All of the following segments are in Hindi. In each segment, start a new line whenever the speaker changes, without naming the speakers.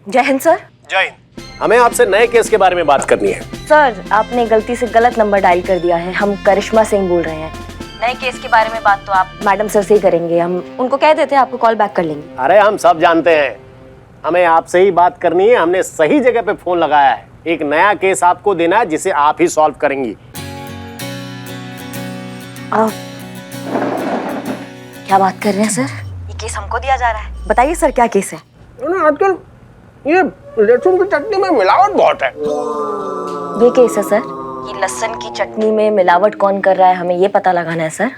जय हिंद सर।
जय हिंद। हमें आपसे नए केस के बारे में बात करनी है।
सर आपने गलती से गलत नंबर डायल कर दिया है। हम करिश्मा सिंह बोल रहे हैं। नए केस के बारे में बात तो आप मैडम सर से ही करेंगे। हम उनको कह देते हैं आपको कॉल बैक कर लेंगे।
अरे हम सब जानते हैं, हमें आपसे ही बात करनी है। हमने सही जगह पे फोन लगाया है। एक नया केस आपको देना है जिसे आप ही सॉल्व करेंगी।
क्या बात कर रहे हैं सर? ये केस हमको दिया जा रहा है। बताइए सर क्या केस है?
आजकल ये लहसुन की चटनी में मिलावट बहुत है।
ये केस है सर कि लहसुन की चटनी में मिलावट कौन कर रहा है, हमें ये पता लगाना है सर।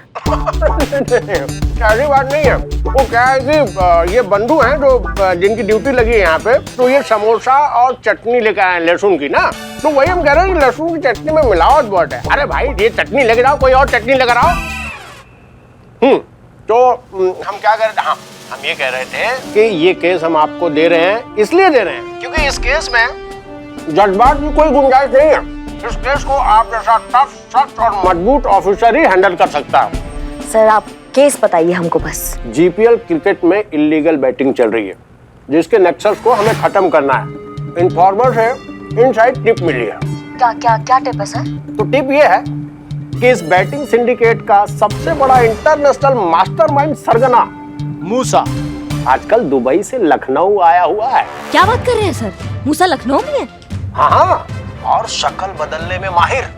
ऐसी बात नहीं है। वो क्या है कि ये बंधु हैं जो जिनकी ड्यूटी लगी है यहाँ पे, तो ये समोसा और चटनी लेकर आए लहसुन की ना, तो वही हम कह रहे हैं कि लहसुन की चटनी में मिलावट बहुत है। अरे भाई ये चटनी लेकर आओ, कोई और चटनी लेकर आओ। तो हम क्या कर रहे थे? हाँ, हम ये कह रहे थे कि ये केस हम आपको दे रहे हैं, इसलिए दे रहे हैं क्योंकि इस केस में जज्बात की कोई गुंजाइश नहीं है। इस केस को आप जैसा टफ, सख्त और मजबूत ऑफिसर ही हैंडल कर सकता है।
सर आप केस बताइए हमको बस।
जीपीएल क्रिकेट में इलीगल बैटिंग चल रही है, जिसके नेक्सस को हमें खत्म करना है। इन्फॉर्मर से इनसाइड टिप मिली है।
क्या क्या क्या टिप है सर?
तो टिप ये है कि इस बैटिंग सिंडिकेट का सबसे बड़ा इंटरनेशनल मास्टरमाइंड सरगना मूसा आजकल दुबई से लखनऊ आया हुआ है।
क्या बात कर रहे हैं सर? मूसा लखनऊ में है?
हाँ, और शक्ल बदलने में माहिर।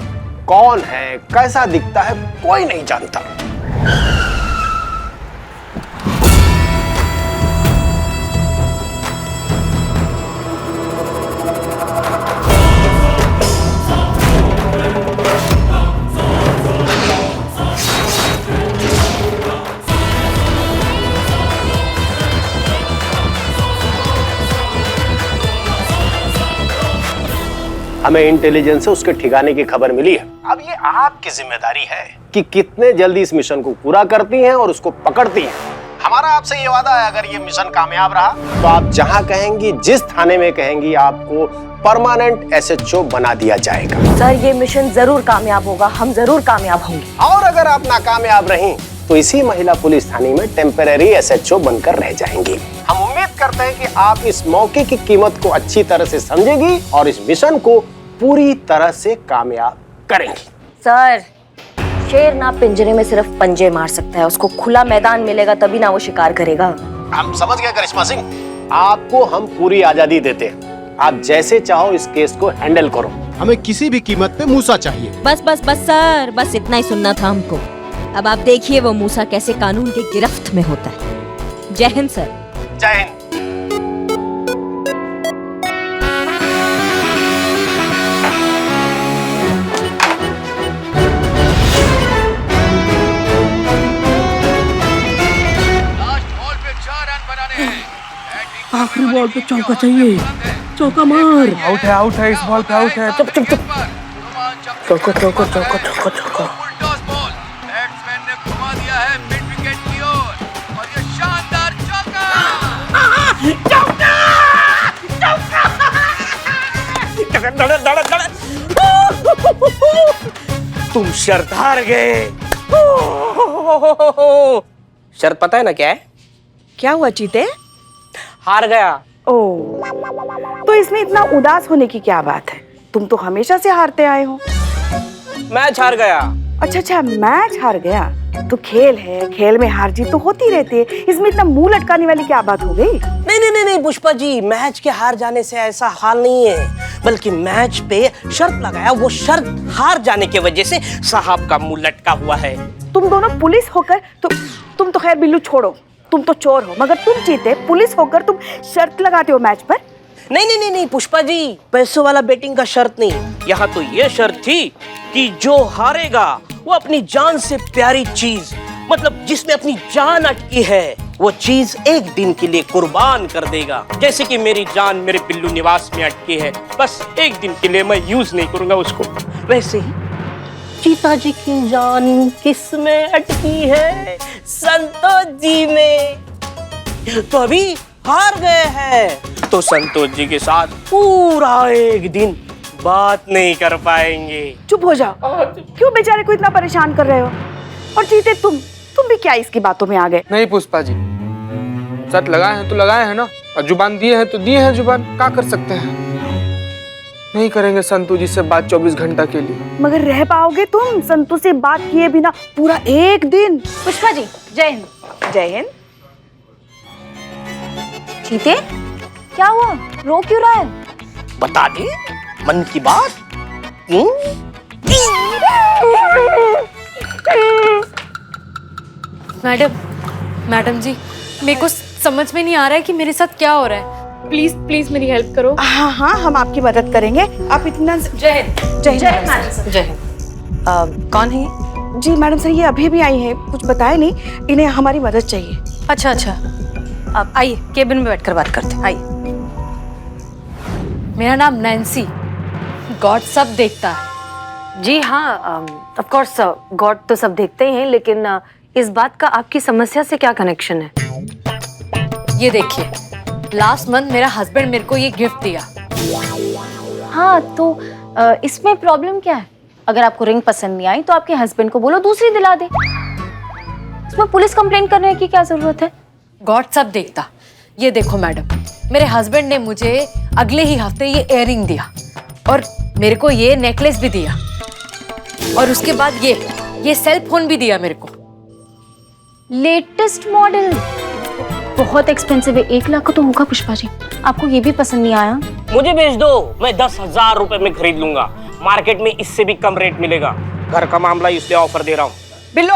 कौन है, कैसा दिखता है, कोई नहीं जानता। हमें इंटेलिजेंस से उसके ठिकाने की खबर मिली है। अब ये आपकी जिम्मेदारी है कि कितने जल्दी इस मिशन को पूरा करती हैं और उसको पकड़ती हैं। हमारा आपसे ये वादा है, अगर ये मिशन कामयाब रहा तो आप जहां कहेंगी, जिस थाने में कहेंगी, आपको परमानेंट एसएचओ बना दिया जाएगा।
सर ये मिशन जरूर कामयाब होगा, हम जरूर कामयाब होंगे।
और अगर आप नाकामयाब रहीं तो इसी महिला पुलिस थाने में टेम्परेरी एसएचओ बनकर रह जाएंगी। हम उम्मीद करते हैं कि आप इस मौके की कीमत को अच्छी तरह से समझेंगी और इस मिशन को पूरी तरह से कामयाब करेंगी।
सर शेर ना पिंजरे में सिर्फ पंजे मार सकता है, उसको खुला मैदान मिलेगा तभी ना वो शिकार करेगा।
हम समझ गए करिश्मा सिंह, आपको हम पूरी आजादी देते हैं। आप जैसे चाहो इस केस को हैंडल करो।
हमें किसी भी कीमत पे मूसा चाहिए।
बस बस बस सर, बस इतना ही सुनना था हमको। अब आप देखिए वो मूसा कैसे कानून की गिरफ्त में होता है। जय हिंद सर।
जय हिंद।
आखिरी बॉल पे चौका चाहिए, चौका मार।
आउट है, इस बॉल पे आउट है।
चुप चुप चुप। चौका चौका चौका चौका चौका।
बैट्समैन ने घुमा दिया है मिड विकेट की ओर और ये शानदार चौका।
तुम शर्त हार गए। शर्त पता है ना क्या है?
क्या हुआ चीते?
हार गया।
ओ, तो इसमें इतना उदास होने की क्या बात है? तुम तो हमेशा से हारते आए हो।
मैच हार गया।
अच्छा, मैच हार गया तो खेल है, खेल में हार जीत तो होती रहती है। इसमें इतना मुंह लटकाने वाली क्या बात हो गई?
नहीं पुष्पा जी, मैच के हार जाने से ऐसा हाल नहीं है, बल्कि मैच पे शर्त लगाया, वो शर्त हार जाने की वजह से साहब का मुंह लटका हुआ है।
तुम दोनों पुलिस होकर तुम तो खैर बिल्लू छोड़ो, तुम तो चोर हो, मगर तुम जीते पुलिस होकर तुम शर्त लगाते हो मैच पर।
नहीं पुष्पा जी, पैसों वाला बेटिंग का शर्त नहीं। यहाँ तो ये शर्त थी कि जो हारेगा वो अपनी जान से प्यारी चीज, मतलब जिसमें अपनी जान अटकी है, वो चीज एक दिन के लिए कुर्बान कर देगा। जैसे कि मेरी जान मेरे बिल्लू निवास में अटकी है, बस एक दिन के लिए मैं यूज नहीं करूंगा उसको। वैसे ही चीता जी की जान किस में अटकी है? संतोष जी में। तो अभी हार गए हैं तो संतोष जी के साथ पूरा एक दिन बात नहीं कर पाएंगे।
चुप हो जाओ, क्यों बेचारे को इतना परेशान कर रहे हो? और जीते तुम भी क्या इसकी बातों में आ गए?
नहीं पुष्पा जी, शर्त लगाए हैं तो लगाए हैं ना, और जुबान दिए हैं तो दिए हैं जुबान, क्या कर सकते हैं। नहीं करेंगे संतू जी से बात 24 घंटा के लिए।
मगर रह पाओगे तुम संतू से बात किए बिना पूरा एक दिन?
पुष्पा जी, जय हिंद।
जय हिंद।
चीते, क्या हुआ? रो क्यों रहा है?
बता दे मन की बात।
मैडम जी, मेरे को समझ में नहीं आ रहा है कि मेरे साथ क्या हो रहा है। प्लीज प्लीज मेरी हेल्प करो।
हाँ हाँ, हम आपकी मदद करेंगे। आप इतना
जय हिंद।
जय हिंद।
जय हिंद। कौन है ये?
जी मैडम सर, ये अभी भी आई हैं, कुछ बताया नहीं, इन्हें हमारी मदद चाहिए।
अच्छा अच्छा, आप आइए केबिन में बैठकर बात करते हैं। आइए। मेरा नाम नैन्सी, गॉड सब देखता है।
जी हाँ, ऑफ कोर्स गॉड तो सब देखते ही हैं, लेकिन इस बात का आपकी समस्या से क्या कनेक्शन है?
ये देखिए, लास्ट मंथ मेरा हस्बैंड मेरे को ये गिफ्ट दिया।
हाँ तो इसमें प्रॉब्लम क्या है? अगर आपको रिंग पसंद नहीं आई तो आपके हस्बैंड को बोलो दूसरी दिला दे। इसमें पुलिस कंप्लेंट करने की क्या जरूरत है?
गॉड सब देखता। ये देखो मैडम, मेरे हस्बैंड ने मुझे अगले ही हफ्ते ये इयररिंग दिया और मेरे को ये नेकलेस भी दिया और उसके बाद ये सेल फोन भी दिया मेरे को।
लेटेस्ट मॉडल, बहुत एक्सपेंसिव है, 1 लाख का तो होगा पुष्पा जी। आपको ये भी पसंद नहीं आया?
मुझे भेज दो, मैं 10,000 रुपए में खरीद लूंगा। मार्केट में इससे भी कम रेट मिलेगा। घर का मामला इसलिए ऑफर दे रहा हूँ।
Billo.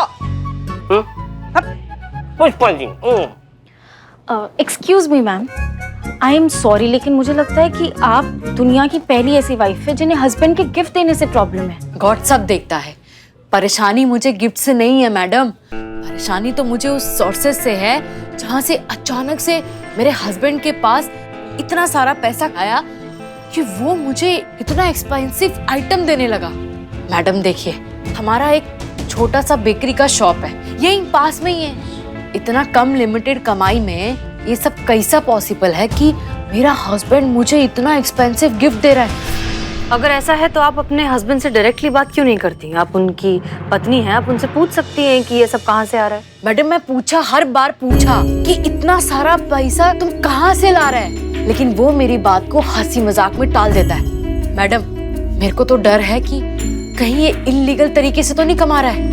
Pushpa ji.
Excuse me ma'am, I am sorry, लेकिन मुझे लगता है कि आप दुनिया की पहली ऐसी वाइफ है जिन्हें हस्बैंड के गिफ्ट देने से प्रॉब्लम है।
गॉड सब देखता है। परेशानी मुझे गिफ्ट से नहीं है मैडम, परेशानी तो मुझे उस सोर्सेस से है जहाँ से अचानक से मेरे हस्बैंड के पास इतना सारा पैसा आया कि वो मुझे इतना एक्सपेंसिव आइटम देने लगा। मैडम देखिए, हमारा एक छोटा सा बेकरी का शॉप है, यहीं पास में ही है। इतना कम लिमिटेड कमाई में ये सब कैसा पॉसिबल है कि मेरा हस्बैंड मुझे इतना एक्सपेंसिव गिफ्ट दे रहा है?
अगर ऐसा है तो आप अपने हस्बैंड से डायरेक्टली बात क्यों नहीं करती? आप उनकी पत्नी हैं, आप उनसे पूछ सकती हैं कि ये सब कहाँ से आ रहा है।
मैडम मैं पूछा, हर बार पूछा कि इतना सारा पैसा तुम कहाँ से ला रहे हैं, लेकिन वो मेरी बात को हंसी मजाक में टाल देता है। मैडम मेरे को तो डर है कि कहीं ये इल्लीगल तरीके से तो नहीं कमा रहा है।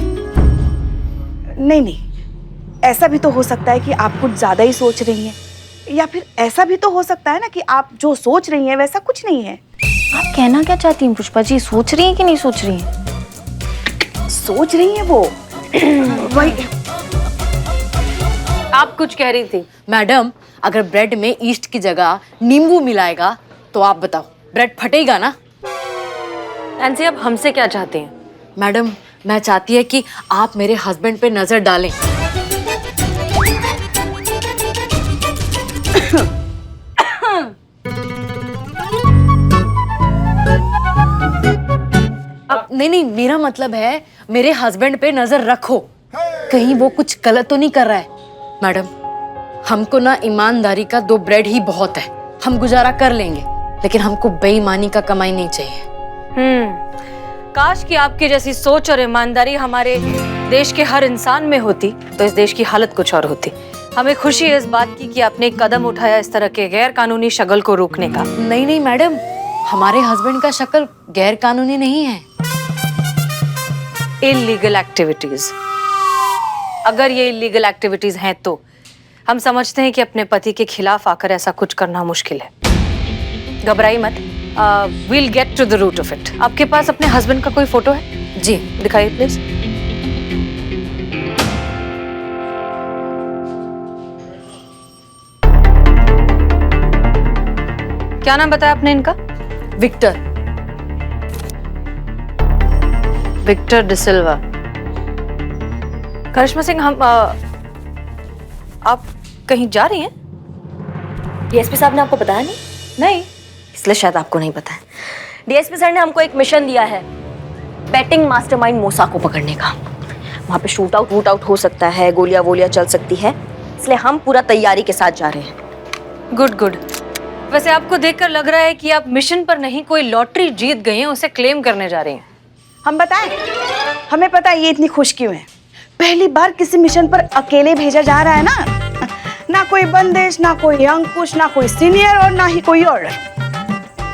नहीं, ऐसा भी तो हो सकता है कि आप कुछ ज्यादा ही सोच रही हैं, या फिर ऐसा भी तो हो सकता है ना कि आप जो सोच रही हैं वैसा कुछ नहीं है।
आप कहना क्या चाहती हैं पुष्पा जी? सोच रही हैं कि नहीं सोच रही हैं?
सोच रही हैं वो। वही
आप कुछ कह रही थी। मैडम अगर ब्रेड में ईस्ट की जगह नींबू मिलाएगा तो आप बताओ, ब्रेड फटेगा ना?
नैन्सी, आप हमसे क्या चाहते हैं?
मैडम मैं चाहती है कि आप मेरे हस्बैंड पे नजर डालें। नहीं, मेरा मतलब है मेरे हस्बैंड पे नजर रखो, कहीं वो कुछ गलत तो नहीं कर रहा है। मैडम हमको ना ईमानदारी का 2 ब्रेड ही बहुत है, हम गुजारा कर लेंगे, लेकिन हमको बेईमानी का कमाई नहीं चाहिए।
काश कि आपकी जैसी सोच और ईमानदारी हमारे देश के हर इंसान में होती तो इस देश की हालत कुछ और होती। हमें खुशी है इस बात की कि आपने एक कदम उठाया इस तरह के गैर कानूनी शगल को रोकने का।
नहीं मैडम, हमारे हस्बैंड का शक्ल गैर कानूनी नहीं है।
इलीगल एक्टिविटीज, अगर ये इलीगल एक्टिविटीज हैं तो हम समझते हैं कि अपने पति के खिलाफ आकर ऐसा कुछ करना मुश्किल है। घबराई मत, we'll get to the root of it। आपके पास अपने हस्बैंड का कोई फोटो है?
जी
दिखाइए प्लीज। क्या नाम बताया आपने इनका?
विक्टर।
विक्टर डिसिल्वा। करिश्मा सिंह, हम आप कहीं जा रही हैं? डीएसपी साहब ने आपको बताया नहीं? नहीं, इसलिए शायद आपको नहीं पता है। डीएसपी सर ने हमको एक मिशन दिया है बेटिंग मास्टरमाइंड मूसा को पकड़ने का। वहाँ पे शूट आउट हो सकता है, गोलियां वोलियां चल सकती है, इसलिए हम पूरा तैयारी के साथ जा रहे हैं। गुड। वैसे आपको देखकर लग रहा है कि आप मिशन पर नहीं, कोई लॉटरी जीत गए हैं, उसे क्लेम करने जा रही हैं।
हम बताएं, हमें पता है ये इतनी खुश क्यों है। पहली बार किसी मिशन पर अकेले भेजा जा रहा है ना। ना कोई बंदिश, ना कोई अंकुश, ना कोई सीनियर और ना ही कोई ऑर्डर।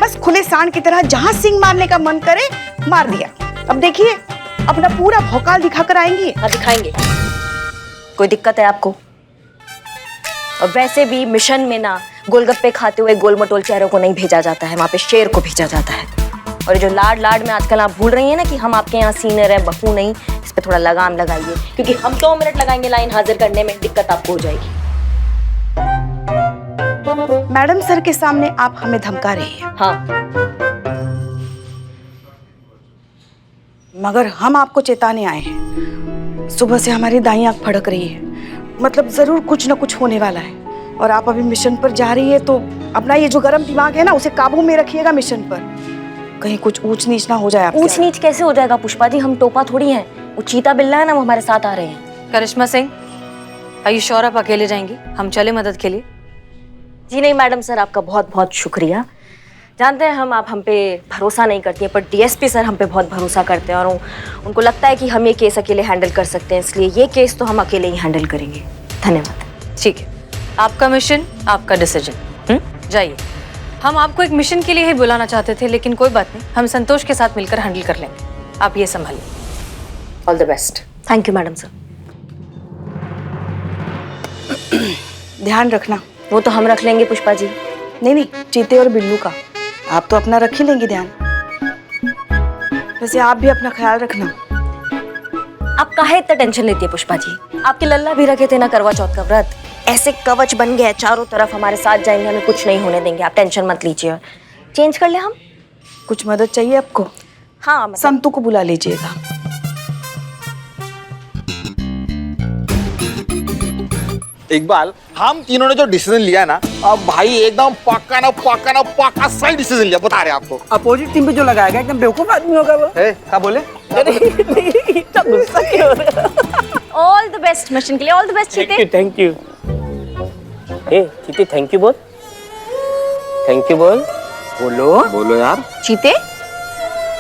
बस खुले सांड की तरह जहां सिंग मारने का मन करे मार दिया। अब देखिए अपना पूरा भौकाल दिखाकर आएंगी।
हाँ दिखाएंगे। कोई दिक्कत है आपको? और वैसे भी मिशन में ना गोलगप्पे खाते हुए गोलमटोल चेहरों को नहीं भेजा जाता है, वहां पे शेर को भेजा जाता है। और ये जो लाड लाड में आजकल आप भूल रही हैं ना कि हम आपके यहाँ सीनियर है, बहू नहीं, इस पे थोड़ा लगाम लगाइए, क्योंकि हम 2 मिनट लगाएंगे लाइन हाजिर करने में, दिक्कत आपको हो जाएगी।
मैडम सर के सामने आप हमें धमका रही हैं।
हाँ,
मगर हम आपको चेताने आए हैं। सुबह से हमारी दाईं आंख फड़क रही है, मतलब जरूर कुछ न कुछ होने वाला है। और आप अभी मिशन पर जा रही है तो अपना ये जो गर्म दिमाग है ना उसे काबू में रखिएगा मिशन पर, कहीं कुछ ऊंच नीच ना हो जाए।
ऊंच नीच कैसे हो जाएगा पुष्पा जी, हम टोपा थोड़ी हैं, वो चीता बिल्ला है ना, वो हमारे साथ आ रहे हैं।
करिश्मा सिंह, आर यू श्योर आप अकेले जाएंगी? हम चले मदद के लिए?
जी नहीं मैडम सर, आपका बहुत बहुत शुक्रिया। जानते हैं हम, आप हम पे भरोसा नहीं करती हैं, पर डीएसपी सर हम पे बहुत भरोसा करते हैं और उनको लगता है कि हम ये केस अकेले हैंडल कर सकते हैं, इसलिए ये केस तो हम अकेले ही हैंडल करेंगे। धन्यवाद।
ठीक है, आपका मिशन, आपका डिसीजन। जाइए। हम आपको एक मिशन के लिए ही बुलाना चाहते थे, लेकिन कोई बात नहीं, हम संतोष के साथ मिलकर हैंडल कर लेंगे। आप ये संभालिए। All the best.
Thank you madam sir.
ध्यान रखना।
वो तो हम रख लेंगे पुष्पा जी।
नहीं, चीते और बिल्लू का आप तो अपना रख ही लेंगे ध्यान। वैसे आप भी अपना ख्याल रखना।
आप काहे इतना टेंशन लेती है पुष्पा जी? आपके लल्ला भी रखे थे ना करवा चौथ का व्रत, ऐसे कवच बन गया है, चारों तरफ हमारे साथ जाएंगे, हमें कुछ नहीं होने देंगे। आप टेंशन मत लीजिए। चेंज कर ले हम?
कुछ मदद चाहिए आपको?
हाँ,
संतू को बुला लीजिएगा।
इकबाल, हम तीनों ने जो डिसीजन लिया ना, अब भाई एकदम पक्का सही डिसीजन लिया, बता रहे आपको।
अपोजिट टीम पे जो लगाया गया एकदम बेवकूफ आदमी होगा वो।
क्या बोले?
ऑल द बेस्ट मिशन के लिए। ऑल द बेस्ट चीते।
Thank you. चीते थैंक यू बोल। थैंक यू बोल।
बोलो यार।
चीते,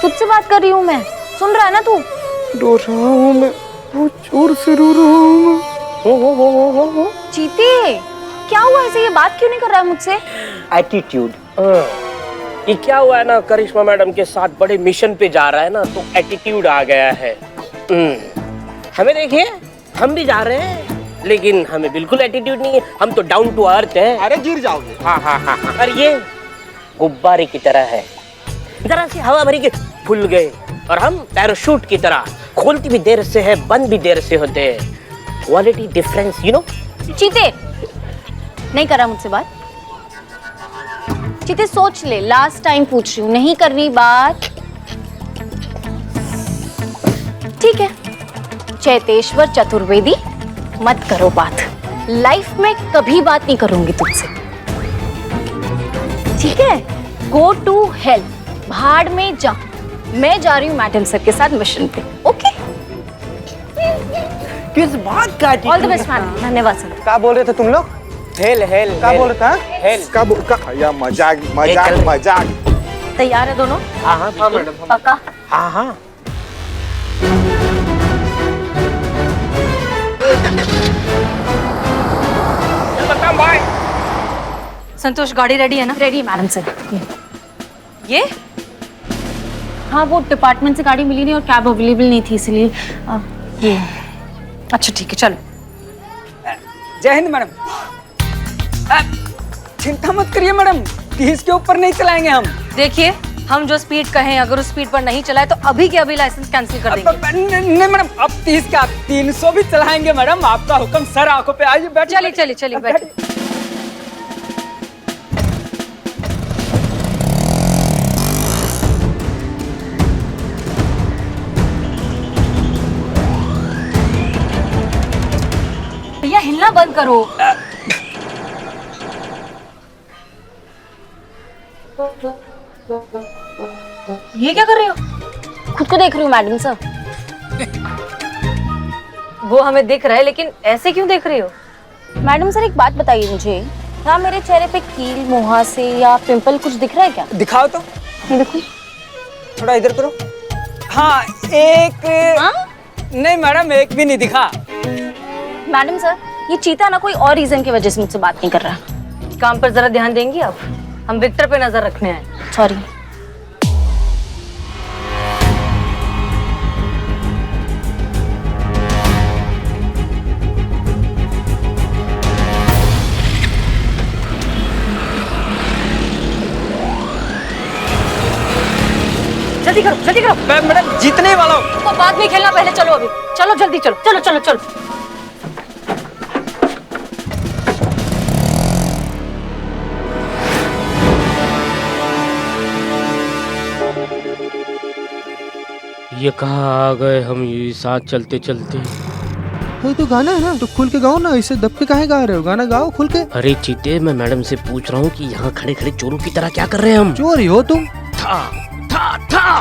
तुझसे बात कर रही हूँ मैं, सुन रहा है ना तू?
रो रहा हूँ मैं, बहुत जोर से रो रहा हूँ।
हो चीते, क्या हुआ? ऐसे ये बात क्यों नहीं कर रहा है मुझसे?
एटीट्यूड। ये क्या हुआ है ना, करिश्मा मैडम के साथ बड़े मिशन पे जा रहा है ना, तो एटीट्यूड आ गया है। हमें देखिए, हम भी जा रहे हैं, लेकिन हमें बिल्कुल एटीट्यूड नहीं है, हम तो डाउन टू अर्थ है।
अरे गिर जाओगे।
हाँ। और ये गुब्बारे की तरह है, जरा सी हवा भरी के फूल गए, और हम पैराशूट की तरह खोलती भी देर से है, बंद भी देर से होते हैं। Quality difference, you know.
चीते, नहीं करा मुझसे बात? चीते सोच ले, लास्ट टाइम पूछ रही हूँ, नहीं कर रही बात? ठीक है, चैतेश्वर चतुर्वेदी, मत करो बात। लाइफ में कभी बात नहीं करूंगी तुझसे, ठीक है? गो टू हेल, भाड़ में जा। मैं जा रही हूँ मैडम सर के साथ मिशन पे। ओके,
किस बात का?
All the best madam. धन्यवाद सर।
क्या बोल रहे थे तुम लोग?
हेल
क्या बोल रहे थे?
हेल।
या मजाक।
तैयार है दोनों?
हाँ मैडम।
पक्का?
हाँ।
संतोष, गाड़ी रेडी है ना?
Ready madam sir.
ये
हाँ, वो डिपार्टमेंट से गाड़ी मिली नहीं और कैब अवेलेबल नहीं थी, इसलिए ये।
अच्छा ठीक है, चलो।
जय हिंद मैडम। चिंता मत करिए मैडम, 30 के ऊपर नहीं चलाएंगे हम।
देखिए, हम जो स्पीड कहें, अगर उस स्पीड पर नहीं चलाए तो अभी के अभी लाइसेंस कैंसिल कर देंगे।
नहीं मैडम, अब 30 का 300 भी चलाएंगे मैडम, आपका हुक्म सर। आंखों पे आइए, बैठ।
चलिए बैठ। भैया हिलना बंद करो। ये क्या कर रहे हो?
खुद को देख रही हूँ मैडम सर।
वो हमें दिख रहा है, लेकिन ऐसे क्यों देख रही हो?
मैडम सर, एक बात बताइए मुझे, क्या मेरे चेहरे पे कील, मुहासे या पिंपल कुछ दिख रहा है क्या?
दिखाओ तो।
ये देखो।
थोड़ा इधर करो। हाँ, एक।
हाँ?
नहीं मैडम, एक भी नहीं दिखा।
मैडम सर, ये चीता ना कोई और रीजन की वजह से मुझसे बात नहीं कर रहा। काम पर जरा ध्यान देंगी आप? हम विक्टर पे नजर रखने आए। सॉरी। जल्दी करो, जल्दी करो।
मैं मैडम जीतने वाला हूँ।
तो बाद में खेलना, पहले चलो अभी। चलो जल्दी चलो, चलो चलो चलो।
ये कहाँ आ गए हम, ये साथ चलते चलते।
ये तो गाना है ना, तो खुल के गाओ ना, इसे दब के काहे गा रहे हो? गाना गाओ खुल के।
अरे चीते, मैं मैडम से पूछ रहा हूँ कि यहाँ खड़े खड़े चोरों की तरह क्या कर रहे हैं हम?
चोर ही हो तुम।
था।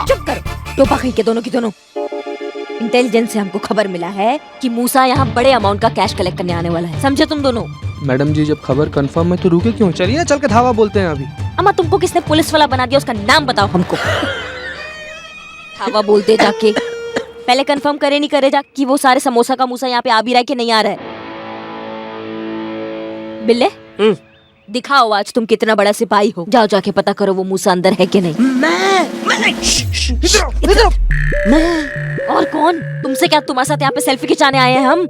चुप करो, टोपा कहीं के दोनों की दोनों। इंटेलिजेंस से हमको खबर मिला है कि मूसा यहाँ बड़े अमाउंट का कैश कलेक्ट करने आने वाला है, समझे तुम दोनों?
मैडम जी, जब खबर कंफर्म है तो रुके क्यों? चलिए चल के धावा बोलते हैं अभी।
अम्मा, तुमको किसने पुलिस वाला बना दिया, उसका नाम बताओ हमको। धावा बोलते जाके, पहले कंफर्म करे नहीं करे जा कि वो सारे समोसा का मूसा यहाँ पे आ भी रहा है कि नहीं आ रहा है। बिल्ले, दिखाओ आज तुम कितना बड़ा सिपाही हो। जाओ जाके पता करो वो मूसा अंदर है कि नहीं। मैं और कौन? तुमसे क्या, तुम्हारे साथ यहाँ पे सेल्फी खिंचाने आए हैं हम?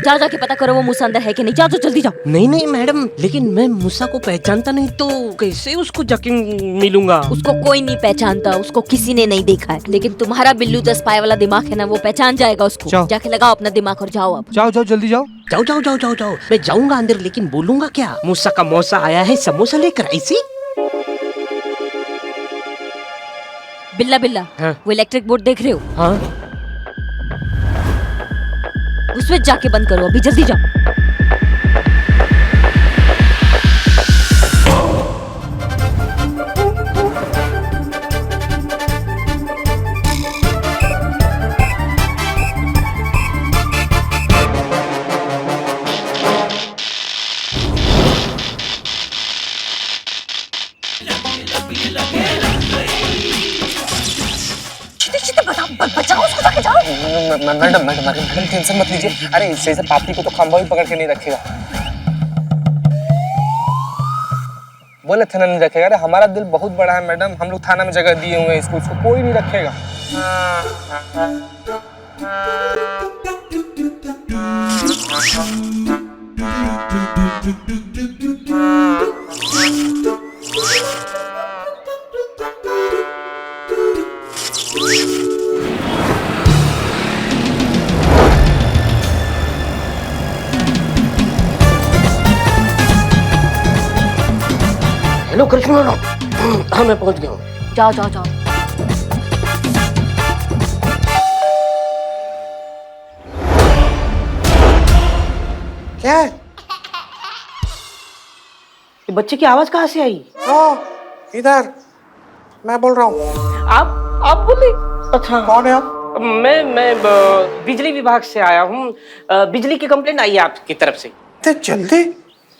जाओ जाके पता करो वो मूसा अंदर है कि नहीं। जाओ जल्दी जाओ।
नहीं नहीं मैडम, लेकिन मैं मूसा को पहचानता नहीं, तो कैसे उसको जाके मिलूंगा?
उसको कोई नहीं पहचानता, उसको किसी ने नहीं देखा है, लेकिन तुम्हारा बिल्लू 10 पाए वाला दिमाग है ना, वो पहचान जाएगा उसको।
जाओ।
जाके लगाओ अपना दिमाग और जाओ अब।
जाओ जाओ जल्दी जाओ।
जाओ जाओ जाओ जाओ जाओ। मैं जाऊंगा अंदर, लेकिन बोलूंगा क्या? मूसा का मौसा आया है समोसा लेकर, ऐसी?
बिल्ला बिल्ला,
हाँ?
वो इलेक्ट्रिक बोर्ड देख रहे हो?
हाँ।
वो स्विच जाके बंद करो अभी, जल्दी जाओ।
मैडम टेंशन मत लीजिए। अरे इससे पापी को तो खंभा भी पकड़ के नहीं रखेगा। बोले थाना नहीं रखेगा। अरे हमारा दिल बहुत बड़ा है मैडम, हम लोग थाना में जगह दिए हुए हैं इसको, उसको कोई नहीं रखेगा।
हेलो कृष्ण। हाँ मैं पहुंच गया हूँ।
जाओ जाओ जाओ।
क्या है?
ये बच्चे की आवाज कहाँ से आई?
इधर मैं बोल रहा हूँ।
आप बोले? अच्छा।
कौन है आप?
मैं बिजली विभाग से आया हूँ। बिजली की कंप्लेंट आई है आपकी तरफ से।
जल्दी?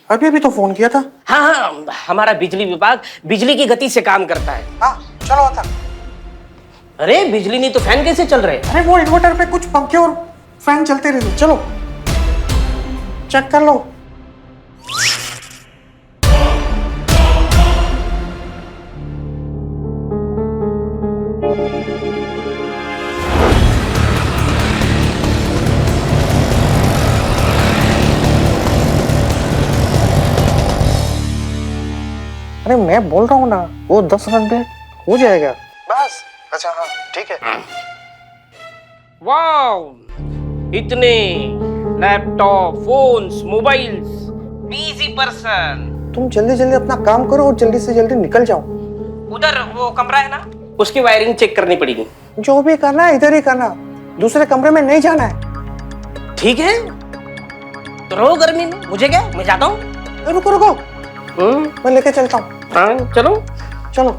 अभी भी तो फोन किया था।
हाँ, हमारा बिजली विभाग बिजली की गति से काम करता है।
हाँ चलो आता।
अरे बिजली नहीं तो फैन कैसे चल रहे?
अरे वो इन्वर्टर पे कुछ पंखे और फैन चलते रहते। चलो चेक कर लो। अरे मैं बोल रहा हूँ ना, वो 10 रन पे हो जाएगा बस। अच्छा हाँ ठीक है।
वाओ, इतने laptop, phones, mobiles, busy person.
तुम जल्दी जल्दी अपना काम करो और जल्दी से जल्दी निकल जाओ।
उधर वो कमरा है ना, उसकी वायरिंग चेक करनी पड़ेगी।
जो भी करना है इधर ही करना, दूसरे कमरे में नहीं जाना है।
ठीक है, तो रहो गर्मी में, मुझे क्या, मैं जाता हूँ।
रुको रुको, मैं लेके चलता हूँ।
हाँ चलो
चलो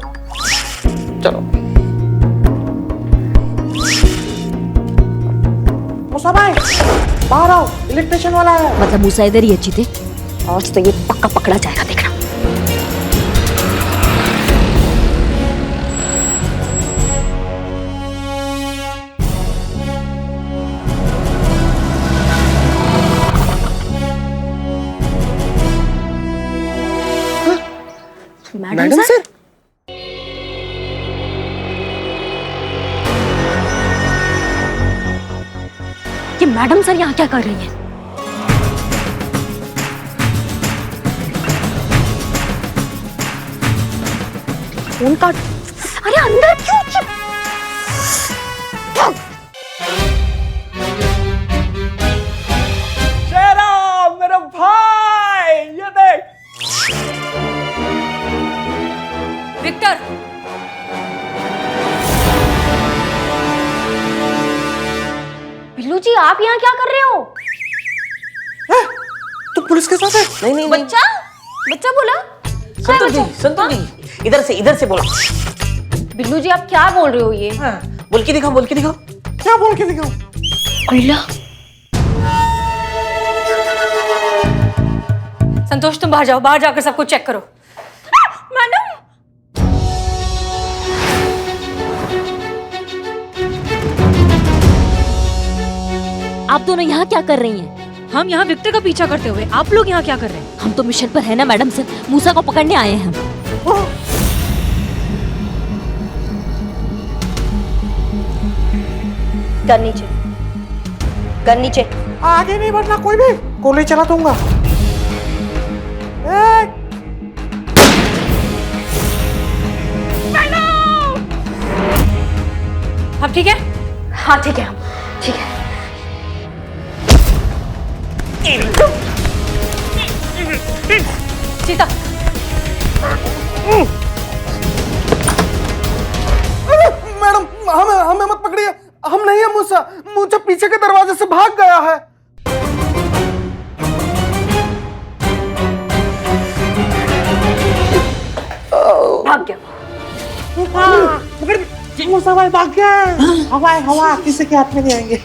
चलो।
मूसा भाई बाहर आओ, इलेक्ट्रिशियन वाला है।
मतलब मूसा इधर ही है चीते? आज तो ये पक्का पकड़ा जाएगा, देखना।
मैडम सर
ये मैडम सर यहाँ क्या कर रही हैं? फोन काट। अरे अंदर क्यों?
मेरा भाई, ये देख।
विक्टर,
बिल्लू जी आप यहाँ क्या कर रहे हो?
तो पुलिस के साथ है।
नहीं नहीं नहीं,
बच्चा बच्चा बोला।
संतोष जी, इधर से बोला।
बिल्लू जी आप क्या बोल रहे हो ये?
बोल के दिखाओ, बोल के दिखाओ।
क्या बोल के दिखाऊं?
संतोष तुम बाहर जाओ, बाहर जाकर सब कुछ चेक करो। मैडम
आप दोनों यहाँ क्या कर रही हैं?
हम यहाँ विक्टर का पीछा करते हुए, आप लोग यहाँ क्या कर रहे हैं?
हम तो मिशन पर है ना मैडम सर, मूसा को पकड़ने आए हैं हम।
गन नीचे, गन नीचे।
आगे नहीं बढ़ना कोई भी, गोली चला दूंगा।
अब ठीक है? हाँ ठीक है, हम ठीक है। सीता
मैडम हमें मत पकड़िए, हम नहीं है मूसा। मूसा पीछे के दरवाजे से भाग गया है।
भाग गया।
मूसा भाई भाग गया। हवा किसी के हाथ में नहीं आएंगे।